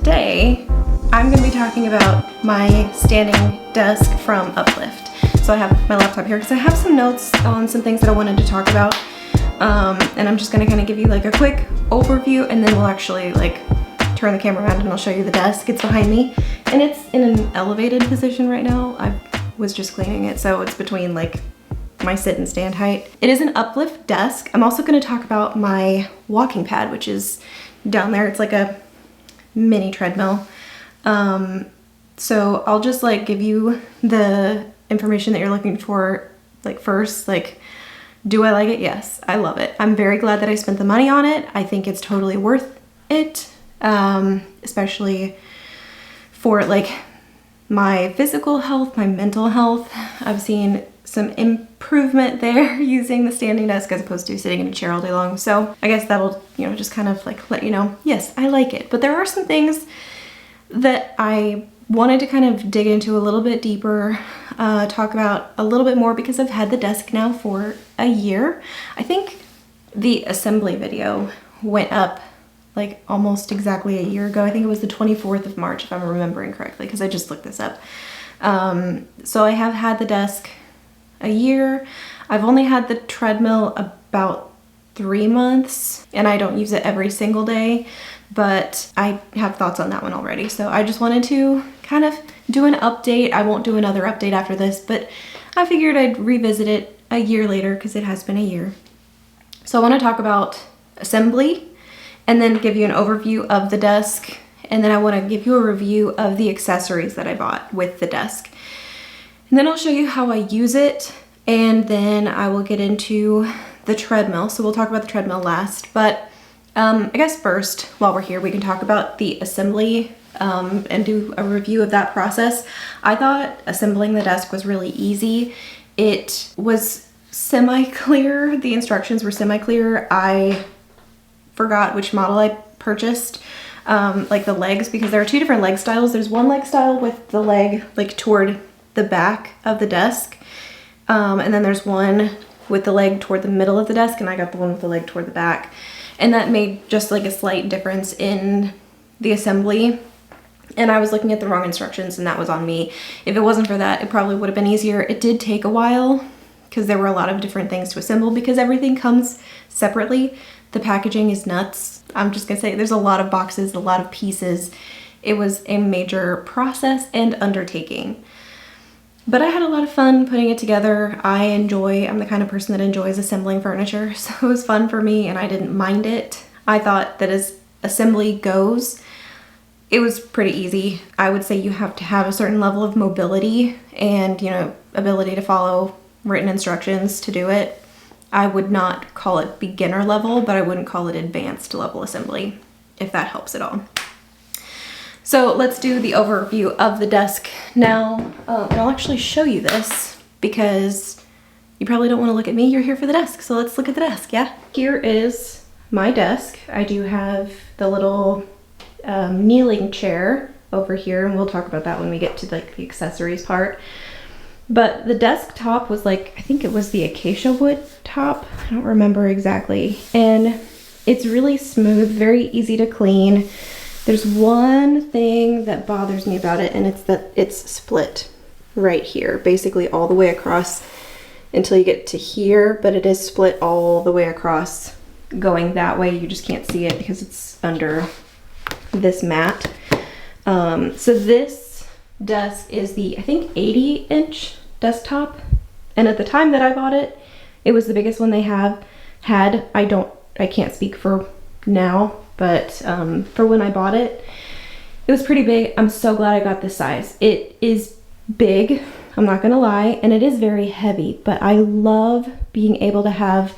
today I'm going to be talking about my standing desk from Uplift. So I have my laptop here because I have some notes on some things that I wanted to talk about. And I'm just going to kind of give you like a quick overview, and then we'll actually like turn the camera around and I'll show you the desk. It's behind me and it's in an elevated position right now. I was just cleaning it, so it's between like my sit and stand height. It is an Uplift desk. I'm also going to talk about my walking pad, which is down there. It's like a mini treadmill. So I'll just like give you the information that you're looking for. Like first, like, do I like it? Yes, I love it. I'm very glad that I spent the money on it. I think it's totally worth it, especially for like my physical health, my mental health. I've seen some improvement there using the standing desk as opposed to sitting in a chair all day long. So I guess that'll, you know, just kind of like let you know, yes, I like it. But there are some things that I wanted to kind of dig into a little bit deeper, talk about a little bit more, because I've had the desk now for a year. I think the assembly video went up like almost exactly a year ago. I think it was the 24th of March, if I'm remembering correctly, because I just looked this up. So I have had the desk a year. I've only had the treadmill about 3 months, and I don't use it every single day, but I have thoughts on that one already. So I just wanted to kind of do an update. I won't do another update after this, but I figured I'd revisit it a year later because it has been a year. So I want to talk about assembly and then give you an overview of the desk. And then I want to give you a review of the accessories that I bought with the desk. And then I'll show you how I use it. And then I will get into the treadmill. So we'll talk about the treadmill last, but I guess first, while we're here, we can talk about the assembly and do a review of that process. I thought assembling the desk was really easy. It was semi-clear. The instructions were semi-clear. I forgot which model I purchased, like the legs, because there are two different leg styles. There's one leg style with the leg like toward the back of the desk, and then there's one with the leg toward the middle of the desk, and I got the one with the leg toward the back. And that made just like a slight difference in the assembly. And I was looking at the wrong instructions, and that was on me. If it wasn't for that, it probably would have been easier. It did take a while because there were a lot of different things to assemble because everything comes separately. The packaging is nuts. I'm just gonna say there's a lot of boxes, a lot of pieces. It was a major process and undertaking. But I had a lot of fun putting it together. I'm the kind of person that enjoys assembling furniture, so it was fun for me and I didn't mind it. I thought that as assembly goes, it was pretty easy. I would say you have to have a certain level of mobility and, you know, ability to follow written instructions to do it. I would not call it beginner level, but I wouldn't call it advanced level assembly, if that helps at all. So let's do the overview of the desk now. And I'll actually show you this because you probably don't want to look at me. You're here for the desk. So let's look at the desk, yeah? Here is my desk. I do have the little kneeling chair over here, and we'll talk about that when we get to like the accessories part. But the desk top was like, I think it was the acacia wood top. I don't remember exactly. And it's really smooth, very easy to clean. There's one thing that bothers me about it, and it's that it's split right here, basically all the way across until you get to here, but it is split all the way across going that way. You just can't see it because it's under this mat. So this desk is the, I think, 80-inch desktop, and at the time that I bought it, it was the biggest one they had. I can't speak for now, but for when I bought it, it was pretty big. I'm so glad I got this size. It is big, I'm not gonna lie, and it is very heavy, but I love being able to have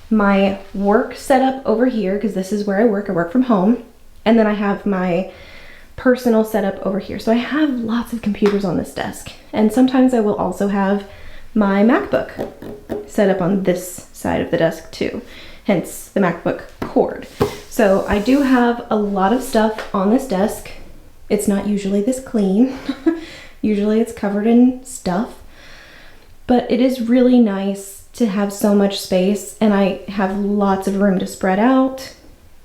my work set up over here because this is where I work from home, and then I have my personal setup over here. So I have lots of computers on this desk, and sometimes I will also have my MacBook set up on this side of the desk too, hence the MacBook cord. So I do have a lot of stuff on this desk. It's not usually this clean. Usually it's covered in stuff, but it is really nice to have so much space, and I have lots of room to spread out.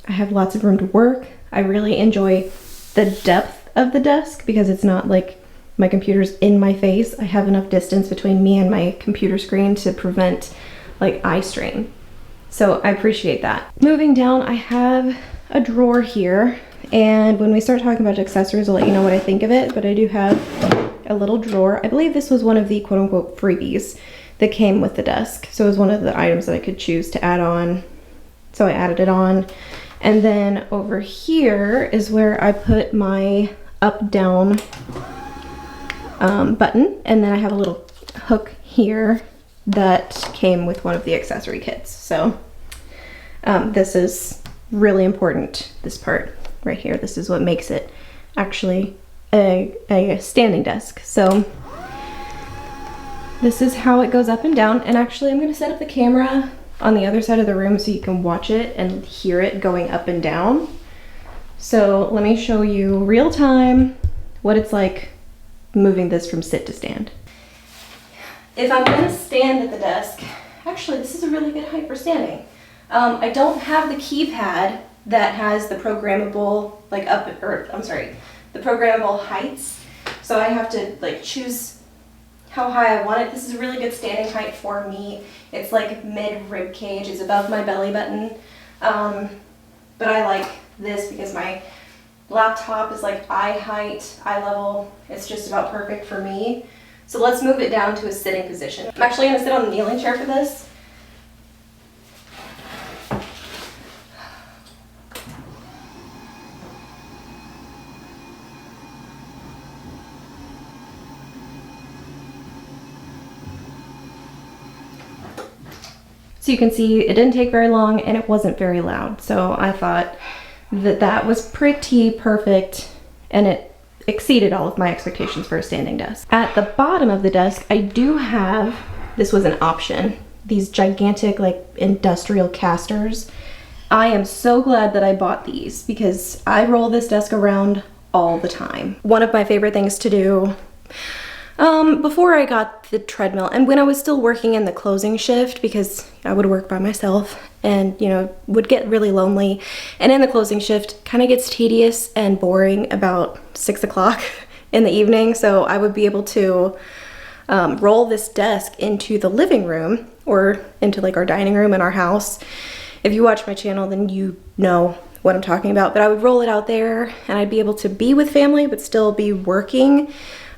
I have lots of room to work. I really enjoy the depth of the desk because it's not like my computer's in my face. I have enough distance between me and my computer screen to prevent like eye strain. So I appreciate that. Moving down, I have a drawer here, and when we start talking about accessories, I'll let you know what I think of it, but I do have a little drawer. I believe this was one of the quote-unquote freebies that came with the desk. So it was one of the items that I could choose to add on. So I added it on. And then over here is where I put my up-down button, and then I have a little hook here that came with one of the accessory kits. So this is really important, this part right here. This is what makes it actually a standing desk. So this is how it goes up and down. And actually I'm going to set up the camera on the other side of the room so you can watch it and hear it going up and down. So let me show you real time what it's like moving this from sit to stand. If I'm gonna stand at the desk, actually this is a really good height for standing. I don't have the keypad that has the programmable, like the programmable heights. So I have to like choose how high I want it. This is a really good standing height for me. It's like mid rib cage, it's above my belly button. But I like this because my laptop is like eye height, eye level. It's just about perfect for me. So let's move it down to a sitting position. I'm actually gonna sit on the kneeling chair for this. So you can see it didn't take very long and it wasn't very loud. So I thought that that was pretty perfect, and it exceeded all of my expectations for a standing desk. At the bottom of the desk, I do have, this was an option, these gigantic like industrial casters. I am so glad that I bought these because I roll this desk around all the time. One of my favorite things to do before I got the treadmill, and when I was still working in the closing shift, because I would work by myself and, you know, would get really lonely. And in the closing shift, kind of gets tedious and boring about 6 o'clock in the evening. So I would be able to roll this desk into the living room or into like our dining room in our house. If you watch my channel, then you know what I'm talking about. But I would roll it out there and I'd be able to be with family but still be working.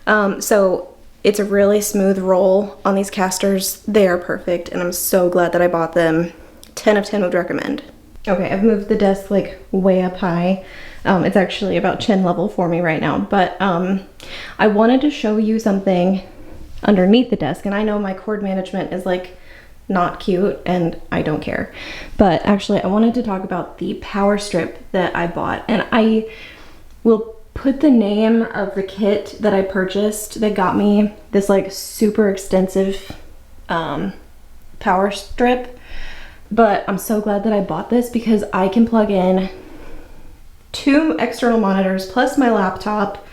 So it's a really smooth roll on these casters. They are perfect and I'm so glad that I bought them. 10 of 10 would recommend. Okay, I've moved the desk like way up high. It's actually about chin level for me right now, but I wanted to show you something underneath the desk, and I know my cord management is like not cute and I don't care, but actually I wanted to talk about the power strip that I bought, and I will put the name of the kit that I purchased that got me this like super extensive power strip. But I'm so glad that I bought this because I can plug in 2 external monitors plus my laptop,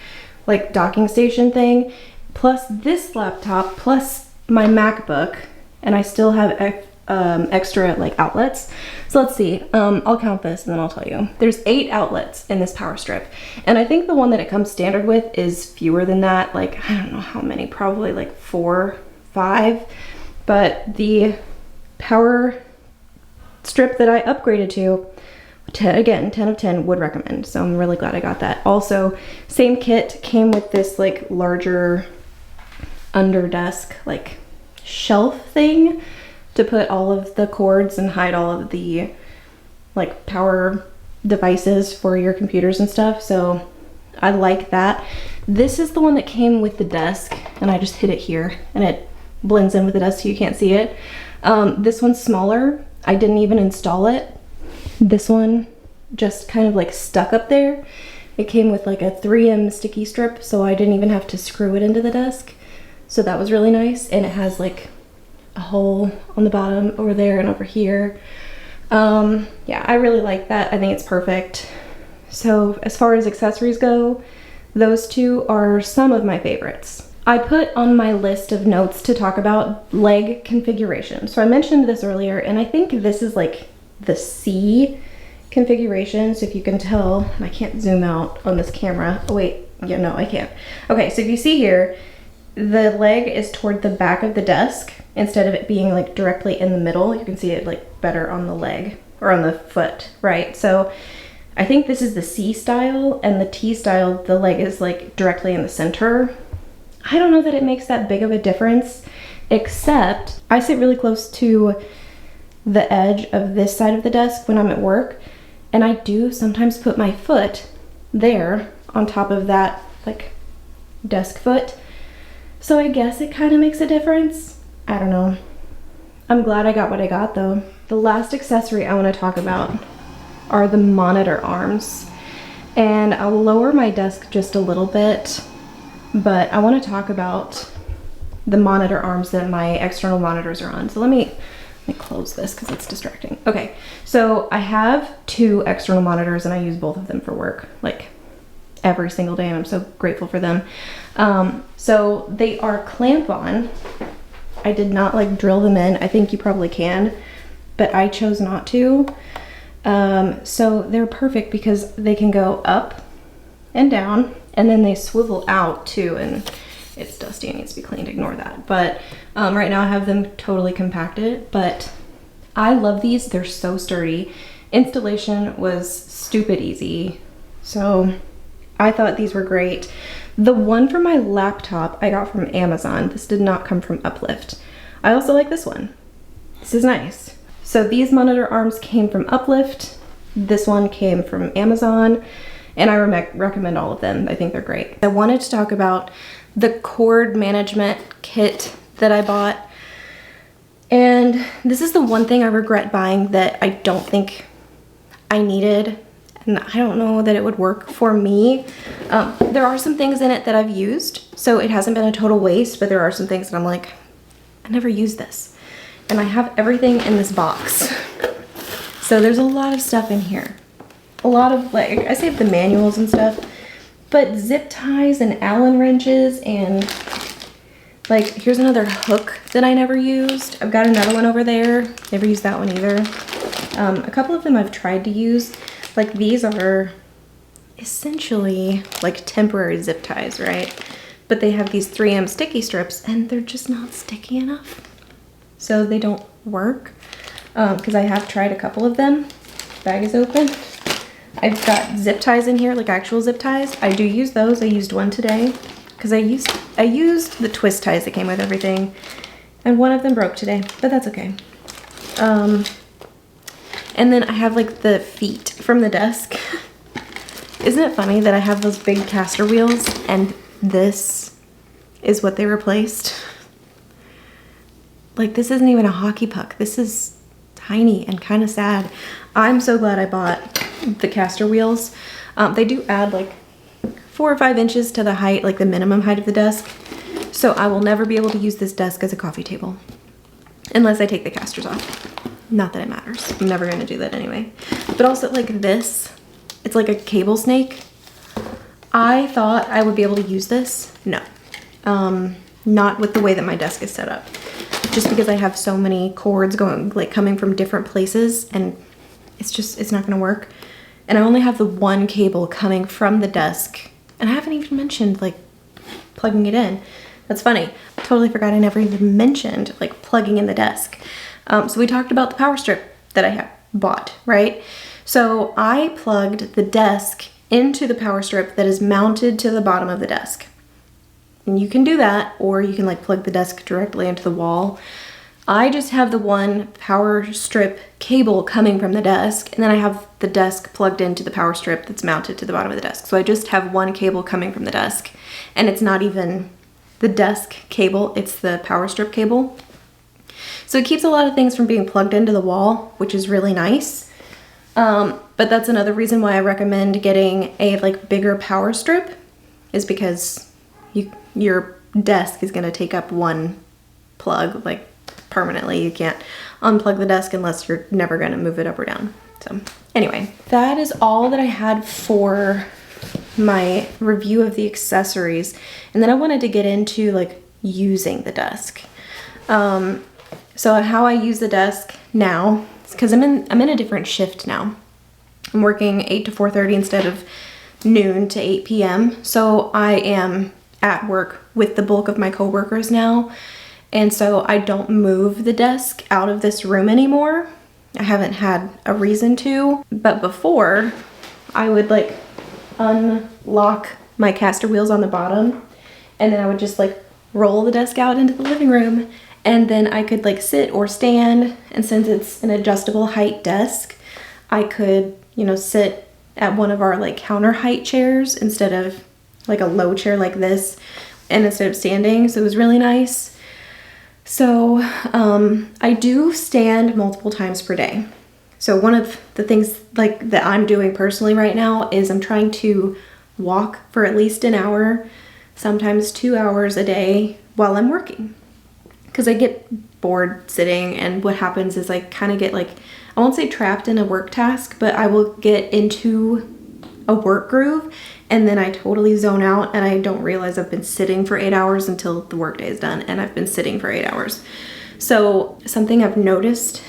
like docking station thing, plus this laptop, plus my MacBook, and I still have extra like outlets. So let's see, I'll count this and then I'll tell you. There's 8 outlets in this power strip. And I think the one that it comes standard with is fewer than that. Like, I don't know how many, probably like 4, 5. But the power strip that I upgraded to, again, 10 of 10 would recommend. So I'm really glad I got that. Also, same kit came with this like larger under desk like shelf thing to put all of the cords and hide all of the like power devices for your computers and stuff. So I like that. This is the one that came with the desk, and I just hid it here and it blends in with the desk so you can't see it. This one's smaller. I didn't even install it. This one just kind of like stuck up there. It came with like a 3M sticky strip, so I didn't even have to screw it into the desk. So that was really nice. And it has like a hole on the bottom over there and over here. Yeah, I really like that. I think it's perfect. So as far as accessories go, those 2 are some of my favorites. I put on my list of notes to talk about leg configuration. So I mentioned this earlier, and I think this is like the C configuration. So if you can tell, I can't zoom out on this camera. Oh wait, yeah, no, I can't. Okay, so if you see here, the leg is toward the back of the desk instead of it being like directly in the middle. You can see it like better on the leg or on the foot, right? So I think this is the C style, and the T style, the leg is like directly in the center. I don't know that it makes that big of a difference, except I sit really close to the edge of this side of the desk when I'm at work, and I do sometimes put my foot there on top of that like desk foot. So I guess it kind of makes a difference. I don't know. I'm glad I got what I got though. The last accessory I want to talk about are the monitor arms. And I'll lower my desk just a little bit, but I want to talk about the monitor arms that my external monitors are on. So let me close this because it's distracting. Okay, so I have 2 external monitors and I use both of them for work, like every single day, and I'm so grateful for them. So they are clamp on. I did not like drill them in. I think you probably can, but I chose not to. So they're perfect because they can go up and down, and then they swivel out too, and it's dusty and needs to be cleaned, ignore that. But right now I have them totally compacted, but I love these. They're so sturdy. Installation was stupid easy, so I thought these were great. The one for my laptop I got from Amazon. This did not come from Uplift. I also like this one. This is nice. So these monitor arms came from Uplift. This one came from Amazon, and I recommend all of them. I think they're great. I wanted to talk about the cord management kit that I bought. And this is the one thing I regret buying that I don't think I needed, and I don't know that it would work for me. There are some things in it that I've used, so it hasn't been a total waste, but there are some things that I'm like, I never used this. And I have everything in this box. So there's a lot of stuff in here. A lot of, like, I saved the manuals and stuff, but zip ties and Allen wrenches, and like, here's another hook that I never used. I've got another one over there. Never used that one either. A couple of them I've tried to use. Like, these are essentially like temporary zip ties, right? But they have these 3M sticky strips and they're just not sticky enough. So they don't work, because I have tried a couple of them. Bag is open. I've got zip ties in here, like actual zip ties. I do use those. I used one today because I used the twist ties that came with everything, and one of them broke today, but that's okay. And then I have like the feet from the desk. Isn't it funny that I have those big caster wheels and this is what they replaced? Like, this isn't even a hockey puck. This is tiny and kind of sad. I'm so glad I bought the caster wheels. They do add like 4 or 5 inches to the height, like the minimum height of the desk. So I will never be able to use this desk as a coffee table unless I take the casters off. Not that it matters. I'm never going to do that anyway. But also, like, this, it's like a cable snake. I thought I would be able to use this. No. Not with the way that my desk is set up. Just because I have so many cords going, like, coming from different places, and it's not going to work. And I only have the one cable coming from the desk, and I haven't even mentioned, like, plugging it in. That's funny. Totally forgot I never even mentioned, like, plugging in the desk. So we talked about the power strip that I had bought, right? So I plugged the desk into the power strip that is mounted to the bottom of the desk. And you can do that, or you can like plug the desk directly into the wall. I just have the one power strip cable coming from the desk, and then I have the desk plugged into the power strip that's mounted to the bottom of the desk. So I just have one cable coming from the desk, and it's not even the desk cable, it's the power strip cable. So it keeps a lot of things from being plugged into the wall, which is really nice. But that's another reason why I recommend getting a like bigger power strip, is because your desk is gonna take up one plug, like permanently. You can't unplug the desk unless you're never gonna move it up or down. So anyway, that is all that I had for my review of the accessories. And then I wanted to get into like using the desk. So how I use the desk now, because I'm in a different shift now. I'm working 8 to 4:30 instead of noon to 8 p.m. So I am at work with the bulk of my coworkers now. And so I don't move the desk out of this room anymore. I haven't had a reason to, but before I would like unlock my caster wheels on the bottom, and then I would just like roll the desk out into the living room, and then I could like sit or stand. And since it's an adjustable height desk, I could, you know, sit at one of our like counter height chairs instead of like a low chair like this, and instead of standing. So it was really nice. So I do stand multiple times per day. So one of the things like that I'm doing personally right now is I'm trying to walk for at least an hour, sometimes 2 hours a day while I'm working. Because I get bored sitting, and what happens is I kind of get like, I won't say trapped in a work task, but I will get into a work groove, and then I totally zone out and I don't realize I've been sitting for 8 hours until the workday is done, and I've been sitting for 8 hours. So something I've noticed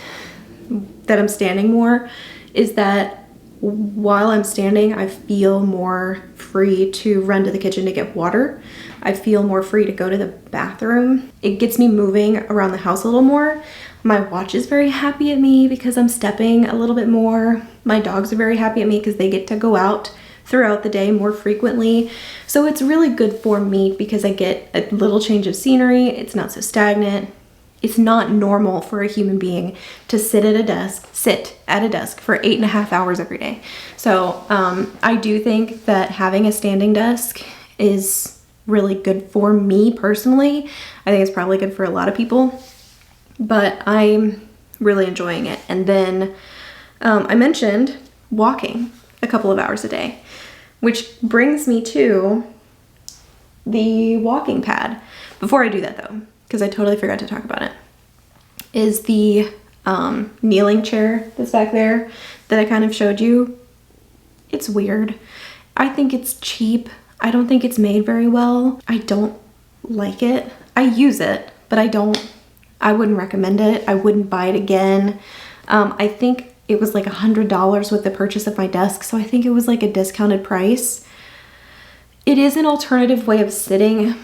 that I'm standing more is that while I'm standing, I feel more free to run to the kitchen to get water. I feel more free to go to the bathroom. It gets me moving around the house a little more. My watch is very happy at me because I'm stepping a little bit more. My dogs are very happy at me because they get to go out throughout the day more frequently. So it's really good for me because I get a little change of scenery. It's not so stagnant. It's not normal for a human being to sit at a desk for 8.5 hours every day. So I do think that having a standing desk is really good for me personally. I think it's probably good for a lot of people, but I'm really enjoying it. And then I mentioned walking a couple of hours a day, which brings me to the walking pad. Before I do that though, because I totally forgot to talk about it, is the kneeling chair that's back there that I kind of showed you. It's weird. I think it's cheap. I don't think it's made very well. I don't like it. I use it, but I wouldn't recommend it. I wouldn't buy it again. I think it was like $100 with the purchase of my desk, so I think it was like a discounted price. It is an alternative way of sitting.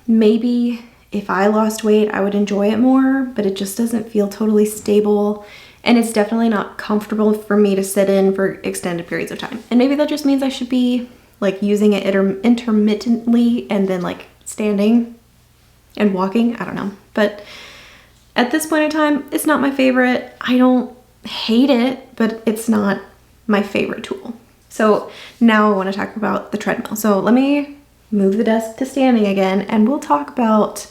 Maybe if I lost weight, I would enjoy it more, but it just doesn't feel totally stable, and it's definitely not comfortable for me to sit in for extended periods of time. And maybe that just means I should be like using it intermittently and then like standing and walking. I don't know. But at this point in time, it's not my favorite. I don't hate it, but it's not my favorite tool. So now I want to talk about the treadmill. So let me move the desk to standing again, and we'll talk about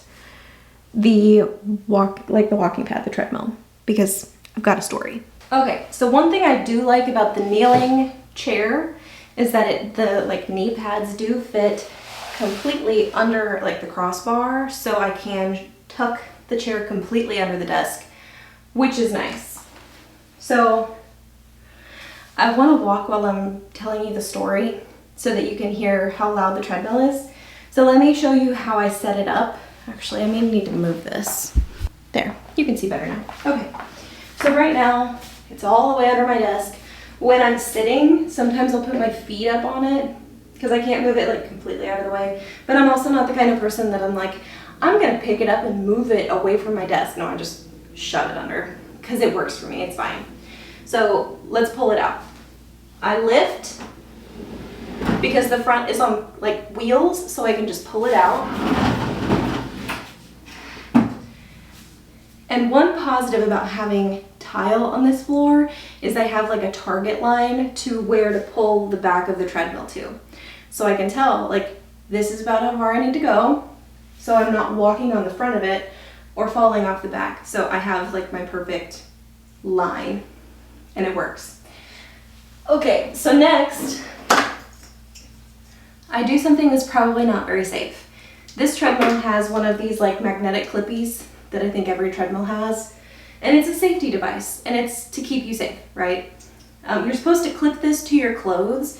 the walking pad, the treadmill, because I've got a story. Okay, so one thing I do like about the kneeling chair is that the like knee pads do fit completely under like the crossbar, so I can tuck the chair completely under the desk, which is nice. So I want to walk while I'm telling you the story so that you can hear how loud the treadmill is. So let me show you how I set it up. Actually, I may need to move this. There, you can see better now. Okay, so right now it's all the way under my desk. When I'm sitting, sometimes I'll put my feet up on it because I can't move it like completely out of the way. But I'm also not the kind of person that I'm like, I'm gonna pick it up and move it away from my desk. No, I just shove it under because it works for me, it's fine. So let's pull it out. I lift because the front is on like wheels, so I can just pull it out. And one positive about having tile on this floor is I have like a target line to where to pull the back of the treadmill to. So I can tell like this is about how far I need to go, so I'm not walking on the front of it or falling off the back. So I have like my perfect line and it works. Okay, so next I do something that's probably not very safe. This treadmill has one of these like magnetic clippies that I think every treadmill has, and it's a safety device, and it's to keep you safe, right? You're supposed to clip this to your clothes,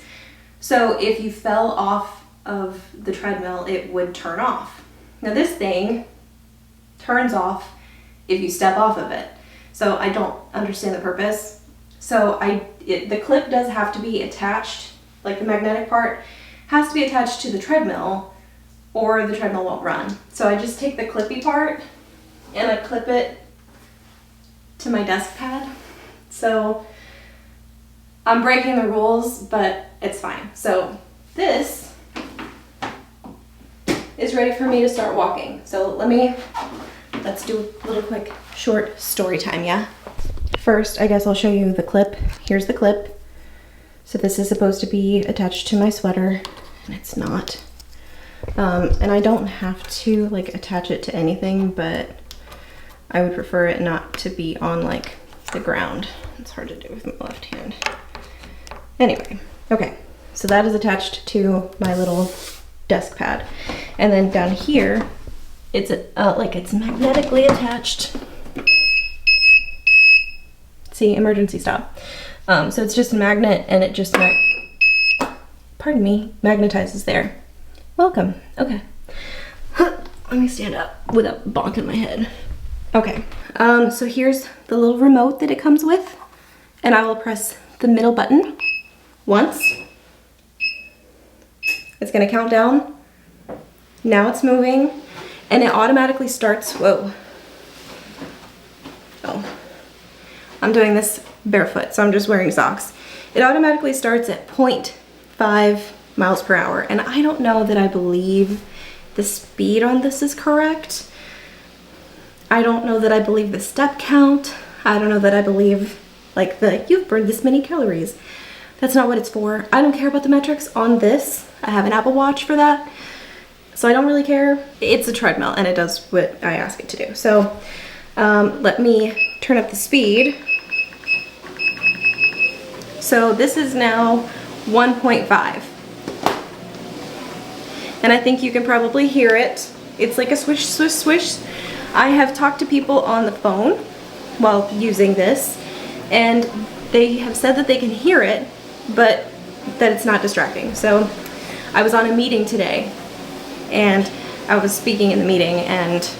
so if you fell off of the treadmill, it would turn off. Now this thing turns off if you step off of it, so I don't understand the purpose. So the clip does have to be attached, like the magnetic part has to be attached to the treadmill or the treadmill won't run. So I just take the clippy part and I clip it to my desk pad. So I'm breaking the rules, but it's fine. So this is ready for me to start walking. So let's do a little quick short story time, yeah? First, I guess I'll show you the clip. Here's the clip. So this is supposed to be attached to my sweater, and it's not. And I don't have to like attach it to anything, but I would prefer it not to be on like the ground. It's hard to do with my left hand. Anyway, okay, so that is attached to my little desk pad. And then down here, it's it's magnetically attached. See, emergency stop. So it's just a magnet and it just, pardon me, magnetizes there. Welcome, okay. Let me stand up without bonking my head. Okay, so here's the little remote that it comes with, and I will press the middle button once. It's gonna count down. Now it's moving, and it automatically starts, whoa. Oh, I'm doing this barefoot, so I'm just wearing socks. It automatically starts at 0.5 miles per hour, and I don't know that I believe the speed on this is correct. I don't know that I believe the step count. I don't know that I believe like you've burned this many calories. That's not what it's for. I don't care about the metrics on this. I have an Apple Watch for that, so I don't really care. It's a treadmill and it does what I ask it to do. So let me turn up the speed. So this is now 1.5. And I think you can probably hear it. It's like a swish, swish, swish. I have talked to people on the phone while using this, and they have said that they can hear it, but that it's not distracting. So I was on a meeting today, and I was speaking in the meeting, and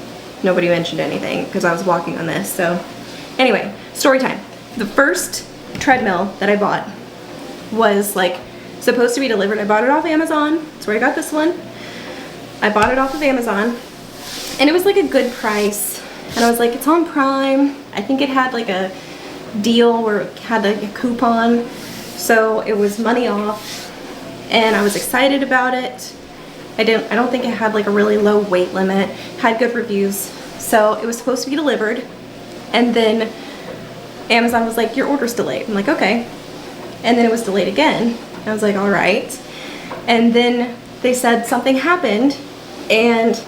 nobody mentioned anything because I was walking on this. So anyway, story time. The first treadmill that I bought was like supposed to be delivered. I bought it off Amazon. That's where I got this one. I bought it off of Amazon, and it was like a good price. And I was like, it's on Prime. I think it had like a deal where it had like a coupon. So it was money off, and I was excited about it. I don't think it had like a really low weight limit, had good reviews. So it was supposed to be delivered, and then Amazon was like, your order's delayed. I'm like, okay. And then it was delayed again. I was like, all right. And then they said something happened and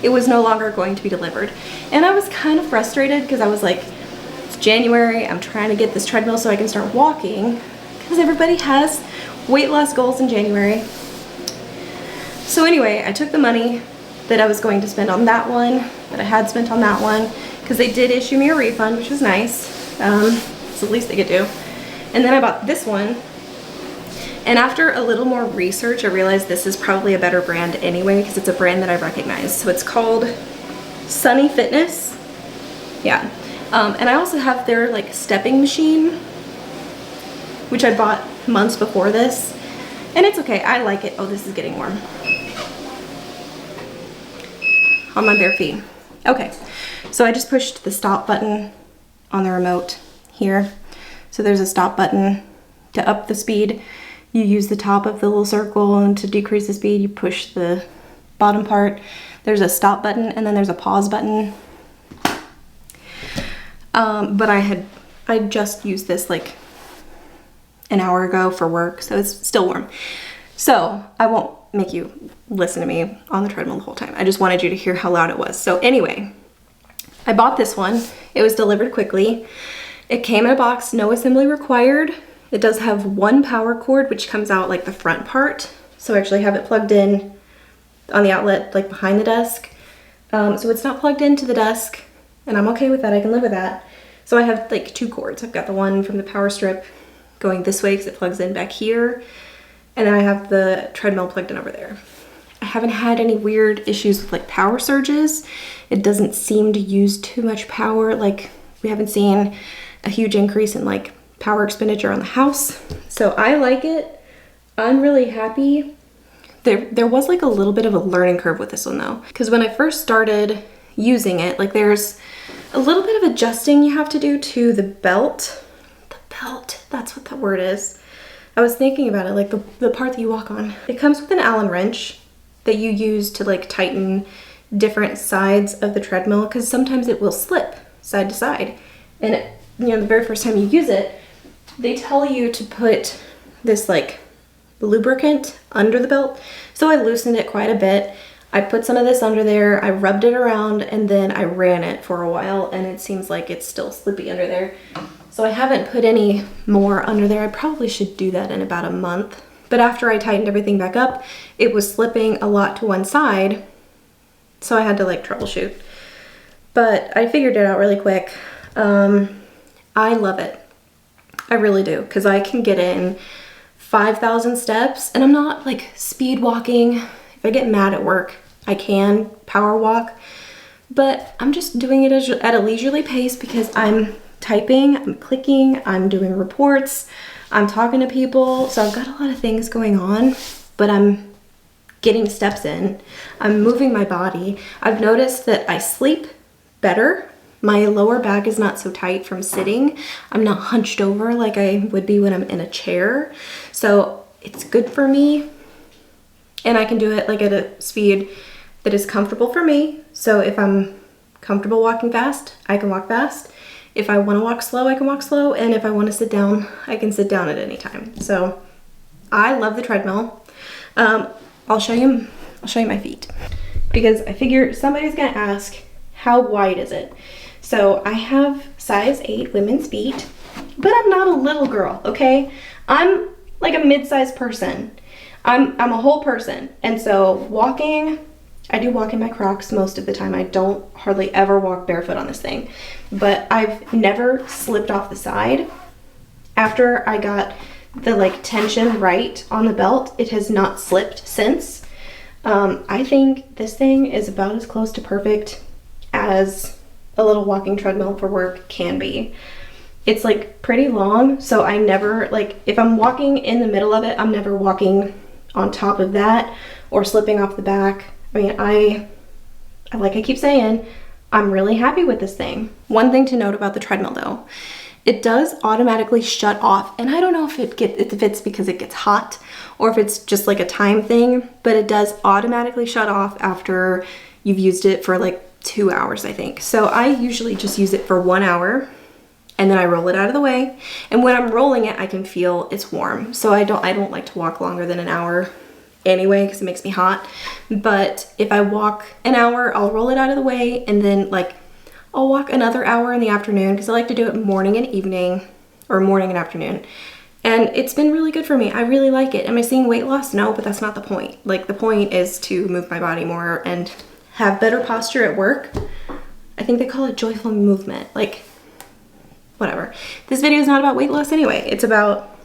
it was no longer going to be delivered. And I was kind of frustrated because I was like, it's January, I'm trying to get this treadmill so I can start walking, because everybody has weight loss goals in January. So anyway, I took the money that I was going to spend on that one, that I had spent on that one, because they did issue me a refund, which was nice. It's the least they could do. And then I bought this one. And after a little more research, I realized this is probably a better brand anyway, because it's a brand that I recognize. So it's called Sunny Fitness. Yeah. And I also have their like stepping machine, which I bought months before this. And it's okay, I like it. Oh, this is getting warm. On my bare feet. Okay, so I just pushed the stop button on the remote here. So there's a stop button to up the speed. You use the top of the little circle, and to decrease the speed, you push the bottom part. There's a stop button, and then there's a pause button. But I just used this like an hour ago for work, so it's still warm. So I won't make you listen to me on the treadmill the whole time. I just wanted you to hear how loud it was. So anyway, I bought this one. It was delivered quickly. It came in a box, no assembly required. It does have one power cord, which comes out like the front part. So I actually have it plugged in on the outlet, like behind the desk. So it's not plugged into the desk, and I'm okay with that. I can live with that. So I have like two cords. I've got the one from the power strip going this way because it plugs in back here. And then I have the treadmill plugged in over there. I haven't had any weird issues with like power surges. It doesn't seem to use too much power. Like we haven't seen a huge increase in like power expenditure on the house. So I like it. I'm really happy. There was like a little bit of a learning curve with this one though, because when I first started using it, like there's a little bit of adjusting you have to do to the belt. The belt, that's what that word is. I was thinking about it, like the part that you walk on. It comes with an Allen wrench that you use to like tighten different sides of the treadmill, because sometimes it will slip side to side. And you know, the very first time you use it, they tell you to put this like lubricant under the belt. So I loosened it quite a bit. I put some of this under there, I rubbed it around, and then I ran it for a while, and it seems like it's still slippy under there. So I haven't put any more under there. I probably should do that in about a month. But after I tightened everything back up, it was slipping a lot to one side, so I had to like troubleshoot. But I figured it out really quick. I love it. I really do, because I can get in 5,000 steps, and I'm not like speed walking. If I get mad at work, I can power walk, but I'm just doing it at a leisurely pace because I'm typing, I'm clicking, I'm doing reports, I'm talking to people. So I've got a lot of things going on, but I'm getting steps in. I'm moving my body. I've noticed that I sleep better. My lower back is not so tight from sitting. I'm not hunched over like I would be when I'm in a chair. So it's good for me. And I can do it like at a speed that is comfortable for me. So if I'm comfortable walking fast, I can walk fast. If I want to walk slow, I can walk slow. And if I want to sit down, I can sit down at any time. So I love the treadmill. I'll show you my feet, because I figure somebody's gonna ask, how wide is it? So I have size 8 women's feet, but I'm not a little girl, okay? I'm like a mid-sized person. I'm a whole person. And so walking, I do walk in my Crocs most of the time. I don't hardly ever walk barefoot on this thing, but I've never slipped off the side. After I got the like tension right on the belt, it has not slipped since. I think this thing is about as close to perfect as a little walking treadmill for work can be. It's like pretty long, so I never, like if I'm walking in the middle of it, I'm never walking on top of that or slipping off the back. I mean, like I keep saying, I'm really happy with this thing. One thing to note about the treadmill though, it does automatically shut off, and I don't know if it's because it gets hot or if it's just like a time thing, but it does automatically shut off after you've used it for like 2 hours, I think. So I usually just use it for 1 hour, and then I roll it out of the way. And when I'm rolling it, I can feel it's warm. So I don't like to walk longer than an hour anyway, because it makes me hot. But if I walk an hour, I'll roll it out of the way, and then like I'll walk another hour in the afternoon, because I like to do it morning and evening, or morning and afternoon. And it's been really good for me. I really like it. Am I seeing weight loss? No, but that's not the point. Like the point is to move my body more and have better posture at work. I think they call it joyful movement. Like, whatever. This video is not about weight loss anyway. It's about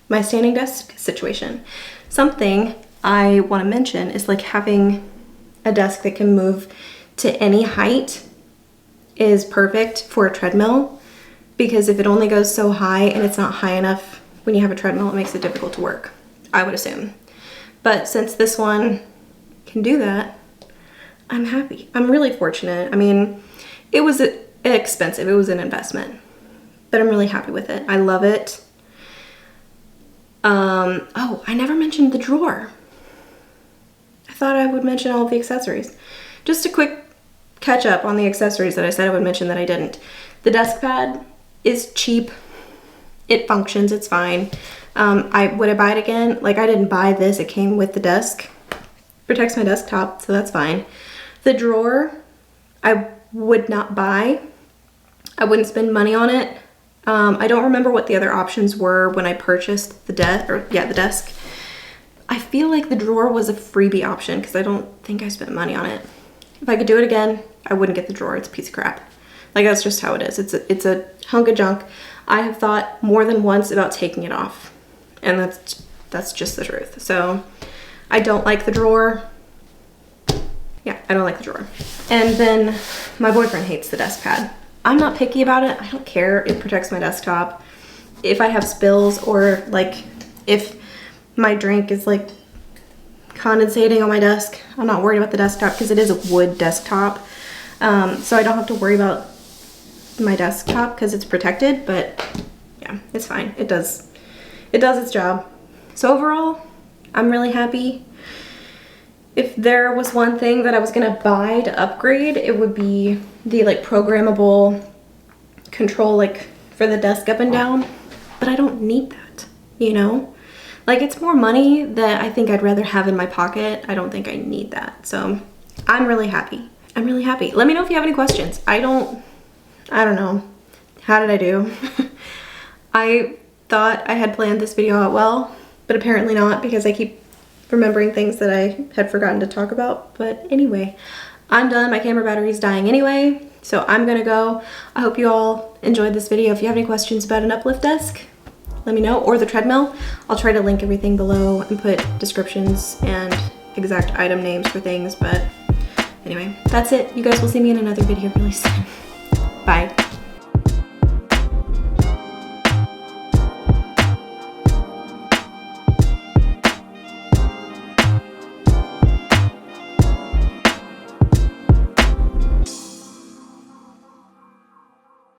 my standing desk situation. Something I want to mention is like having a desk that can move to any height is perfect for a treadmill, because if it only goes so high and it's not high enough when you have a treadmill, it makes it difficult to work, I would assume. But since this one can do that, I'm happy. I'm really fortunate. I mean, it was expensive. It was an investment, but I'm really happy with it. I love it. Oh, I never mentioned the drawer. I thought I would mention all the accessories. Just a quick catch up on the accessories that I said I would mention that I didn't. The desk pad is cheap. It functions, it's fine. Would I buy it again? Like, I didn't buy this, it came with the desk. Protects my desktop, so that's fine. The drawer, I would not buy. I wouldn't spend money on it. I don't remember what the other options were when I purchased the desk. I feel like the drawer was a freebie option because I don't think I spent money on it. If I could do it again, I wouldn't get the drawer. It's a piece of crap. Like, that's just how it is. It's a hunk of junk. I have thought more than once about taking it off, and that's just the truth. So I don't like the drawer. Yeah, I don't like the drawer. And then my boyfriend hates the desk pad. I'm not picky about it. I don't care. It protects my desktop. if I have spills or like if my drink is like condensating on my desk, I'm not worried about the desktop because it is a wood desktop. So I don't have to worry about my desktop because it's protected, but yeah, it's fine. It does its job. So overall, I'm really happy. If there was one thing that I was gonna buy to upgrade, it would be the like programmable control like for the desk up and down, but I don't need that, you know? Like it's more money that I think I'd rather have in my pocket. I don't think I need that. So I'm really happy. I'm really happy. Let me know if you have any questions. I don't know. How did I do? I thought I had planned this video out well, but apparently not because I keep remembering things that I had forgotten to talk about. But anyway, I'm done. My camera battery's dying anyway, so I'm gonna go. I hope you all enjoyed this video. If you have any questions about an Uplift Desk, let me know, or the treadmill. I'll try to link everything below and put descriptions and exact item names for things, but anyway, that's it. You guys will see me in another video really soon. Bye.